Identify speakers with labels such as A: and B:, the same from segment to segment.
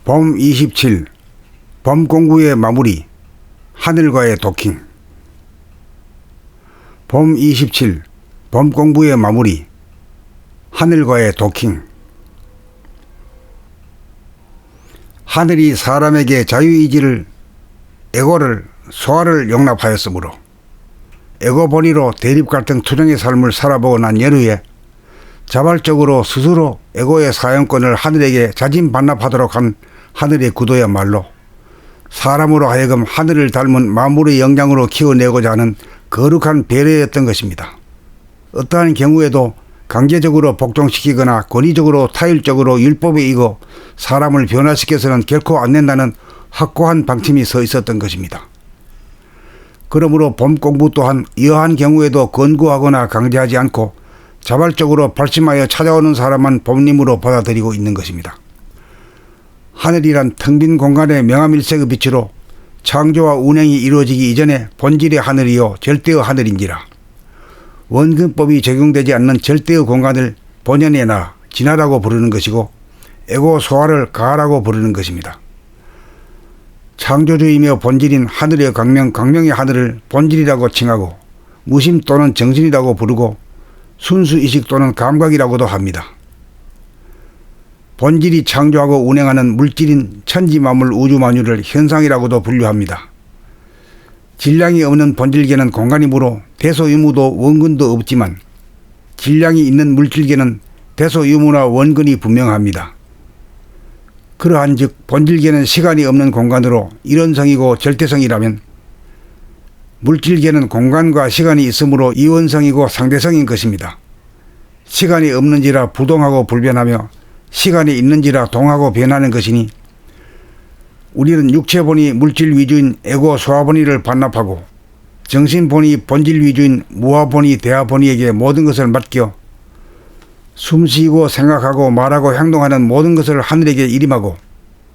A: 봄 27. 봄 공부의 마무리. 하늘과의 도킹. 봄 27. 봄 공부의 마무리. 하늘과의 도킹. 하늘이 사람에게 자유의지를, 에고를, 소화를 용납하였으므로 에고 본의로 대립갈등 투쟁의 삶을 살아보고 난 연후에 자발적으로 스스로 에고의 사용권을 하늘에게 자진 반납하도록 한 하늘의 구도야말로 사람으로 하여금 하늘을 닮은 만물의 영장으로 키워내고자 하는 거룩한 배려였던 것입니다. 어떠한 경우에도 강제적으로 복종시키거나 권위적으로 타율적으로 율법에 이고 사람을 변화시켜서는 결코 안 된다는 확고한 방침이 서 있었던 것입니다. 그러므로 봄 공부 또한 이러한 경우에도 권고하거나 강제하지 않고 자발적으로 발심하여 찾아오는 사람만 봄님으로 받아들이고 있는 것입니다. 하늘이란 텅 빈 공간의 명암일색의 빛으로 창조와 운행이 이루어지기 이전에 본질의 하늘이요 절대의 하늘인지라 원근법이 적용되지 않는 절대의 공간을 본연의 나, 진화라고 부르는 것이고 에고 소화를 가하라고 부르는 것입니다. 창조주이며 본질인 하늘의 강명, 강명의 하늘을 본질이라고 칭하고 무심 또는 정신이라고 부르고 순수의식 또는 감각이라고도 합니다. 본질이 창조하고 운행하는 물질인 천지만물 우주만유를 현상이라고도 분류합니다. 질량이 없는 본질계는 공간이므로 대소유무도 원근도 없지만 질량이 있는 물질계는 대소유무나 원근이 분명합니다. 그러한즉 본질계는 시간이 없는 공간으로 이론성이고 절대성이라면 물질계는 공간과 시간이 있으므로 이원성이고 상대성인 것입니다. 시간이 없는지라 부동하고 불변하며 시간이 있는지라 동하고 변하는 것이니 우리는 육체본이 물질 위주인 에고 소화본의를 반납하고 정신본이 본질 위주인 무화본의 대화본의에게 모든 것을 맡겨 숨쉬고 생각하고 말하고 행동하는 모든 것을 하늘에게 일임하고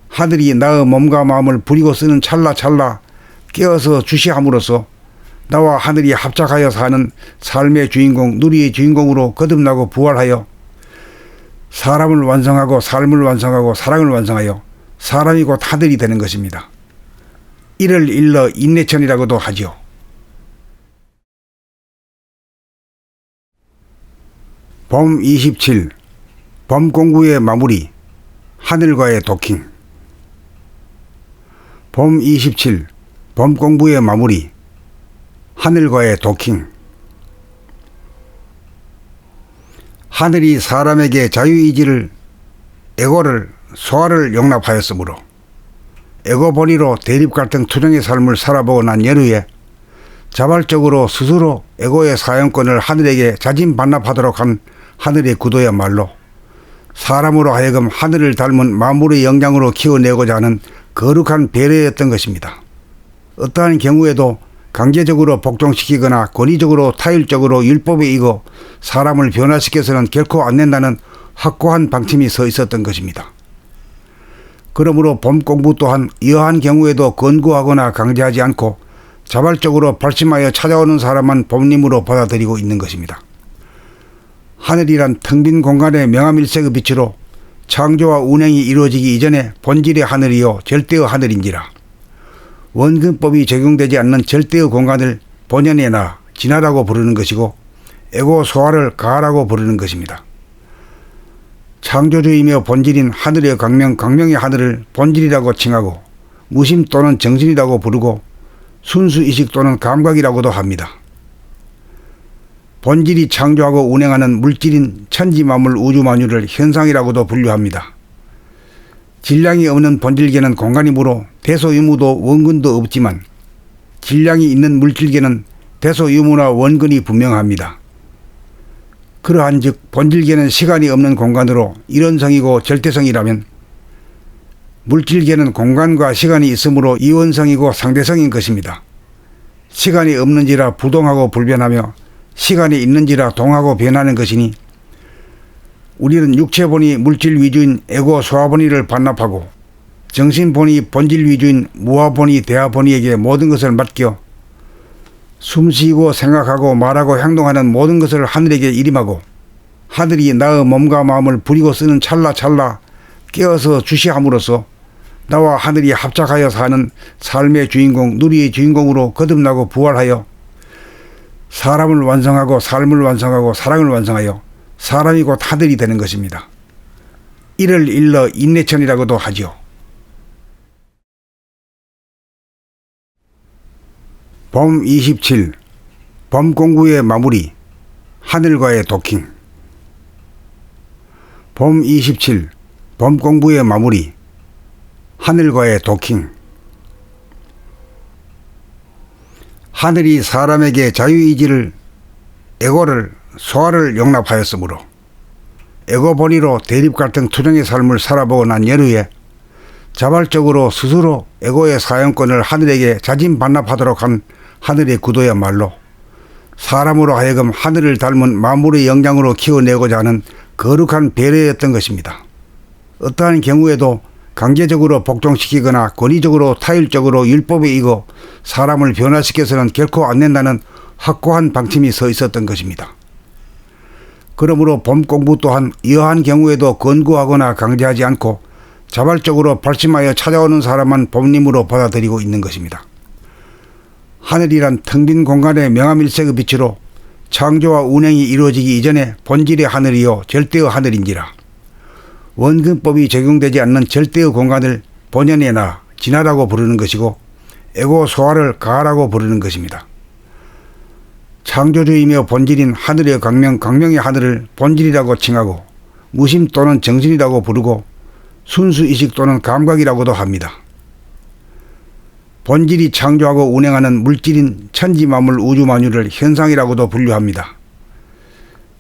A: 하늘이 나의 몸과 마음을 부리고 쓰는 찰나찰나 깨어서 주시함으로써 나와 하늘이 합작하여 사는 삶의 주인공, 누리의 주인공으로 거듭나고 부활하여 사람을 완성하고 삶을 완성하고 사랑을 완성하여 사람이 곧 하늘이 되는 것입니다. 이를 일러 인내천이라고도 하지요. 봄 27. 봄 공부의 마무리. 하늘과의 도킹. 봄 27. 봄 공부의 마무리. 하늘과의 도킹. 하늘이 사람에게 자유의지를, 에고를, 소화를 용납하였으므로 에고 본의로 대립갈등 투쟁의 삶을 살아보고 난 연후에 자발적으로 스스로 에고의 사용권을 하늘에게 자진 반납하도록 한 하늘의 구도야말로 사람으로 하여금 하늘을 닮은 만물의 영장으로 키워내고자 하는 거룩한 배려였던 것입니다. 어떠한 경우에도 강제적으로 복종시키거나 권위적으로 타율적으로 율법에 이고 사람을 변화시켜서는 결코 안 된다는 확고한 방침이 서 있었던 것입니다. 그러므로 봄 공부 또한 이러한 경우에도 권고하거나 강제하지 않고 자발적으로 발심하여 찾아오는 사람만 봄님으로 받아들이고 있는 것입니다. 하늘이란 텅 빈 공간의 명암일색의 빛으로 창조와 운행이 이루어지기 이전에 본질의 하늘이요 절대의 하늘인지라 원근법이 적용되지 않는 절대의 공간을 본연의 나, 진화라고 부르는 것이고 에고 소화를 가하라고 부르는 것입니다. 창조주이며 본질인 하늘의 강명, 강명의 하늘을 본질이라고 칭하고 무심 또는 정신이라고 부르고 순수의식 또는 감각이라고도 합니다. 본질이 창조하고 운행하는 물질인 천지만물 우주만유를 현상이라고도 분류합니다. 질량이 없는 본질계는 공간이므로 대소유무도 원근도 없지만 질량이 있는 물질계는 대소유무나 원근이 분명합니다. 그러한즉 본질계는 시간이 없는 공간으로 이론성이고 절대성이라면 물질계는 공간과 시간이 있으므로 이원성이고 상대성인 것입니다. 시간이 없는지라 부동하고 불변하며 시간이 있는지라 동하고 변하는 것이니 우리는 육체본이 물질 위주인 에고 소화본의를 반납하고 정신본이 본질 위주인 무화본의 대화본의에게 모든 것을 맡겨 숨쉬고 생각하고 말하고 행동하는 모든 것을 하늘에게 일임하고 하늘이 나의 몸과 마음을 부리고 쓰는 찰나찰나 깨어서 주시함으로써 나와 하늘이 합작하여 사는 삶의 주인공, 누리의 주인공으로 거듭나고 부활하여 사람을 완성하고 삶을 완성하고 사랑을 완성하여 사람이 곧 하늘이 되는 것입니다. 이를 일러 인내천이라고도 하지요. 봄 27. 봄 공부의 마무리. 하늘과의 도킹. 봄 27. 봄 공부의 마무리. 하늘과의 도킹. 하늘이 사람에게 자유의지를, 에고를, 소화를 용납하였으므로 에고 본위로 대립 갈등 투쟁의 삶을 살아보고 난 여류에 자발적으로 스스로 에고의 사용권을 하늘에게 자진 반납하도록 한 하늘의 구도야말로 사람으로 하여금 하늘을 닮은 만물의 영장으로 키워내고자 하는 거룩한 배려였던 것입니다. 어떠한 경우에도 강제적으로 복종시키거나 권위적으로 타율적으로 율법에 이고 사람을 변화시켜서는 결코 안 된다는 확고한 방침이 서 있었던 것입니다. 그러므로 봄 공부 또한 이러한 경우에도 권고하거나 강제하지 않고 자발적으로 발심하여 찾아오는 사람만 봄님으로 받아들이고 있는 것입니다. 하늘이란 텅 빈 공간의 명암일색의 빛으로 창조와 운행이 이루어지기 이전에 본질의 하늘이요 절대의 하늘인지라 원근법이 적용되지 않는 절대의 공간을 본연의 나, 진하라고 부르는 것이고 에고 소화를 가라고 부르는 것입니다. 창조주이며 본질인 하늘의 강명, 강명의 하늘을 본질이라고 칭하고 무심 또는 정신이라고 부르고 순수의식 또는 감각이라고도 합니다. 본질이 창조하고 운행하는 물질인 천지만물 우주만유를 현상이라고도 분류합니다.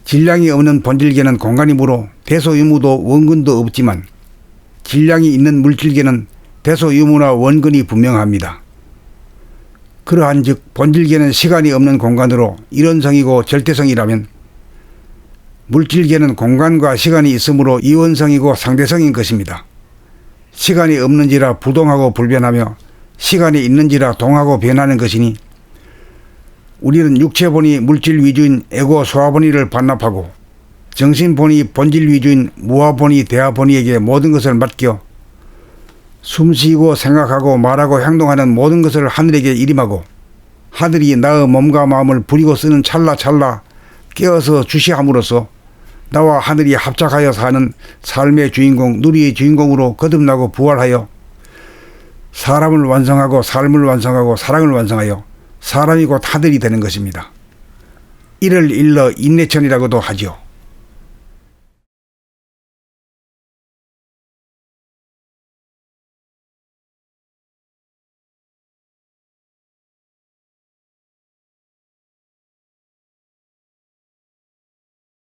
A: 질량이 없는 본질계는 공간이므로 대소유무도 원근도 없지만 질량이 있는 물질계는 대소유무나 원근이 분명합니다. 그러한즉 본질계는 시간이 없는 공간으로 이론성이고 절대성이라면 물질계는 공간과 시간이 있으므로 이원성이고 상대성인 것입니다. 시간이 없는지라 부동하고 불변하며 시간이 있는지라 동하고 변하는 것이니 우리는 육체본이 물질 위주인 에고 소화본위를 반납하고 정신본이 본질 위주인 무화본위 대화본위에게 모든 것을 맡겨 숨쉬고 생각하고 말하고 행동하는 모든 것을 하늘에게 일임하고 하늘이 나의 몸과 마음을 부리고 쓰는 찰나찰나 깨어서 주시함으로써 나와 하늘이 합작하여 사는 삶의 주인공, 누리의 주인공으로 거듭나고 부활하여 사람을 완성하고 삶을 완성하고 사랑을 완성하여 사람이 곧 하늘이 되는 것입니다. 이를 일러 인내천이라고도 하지요.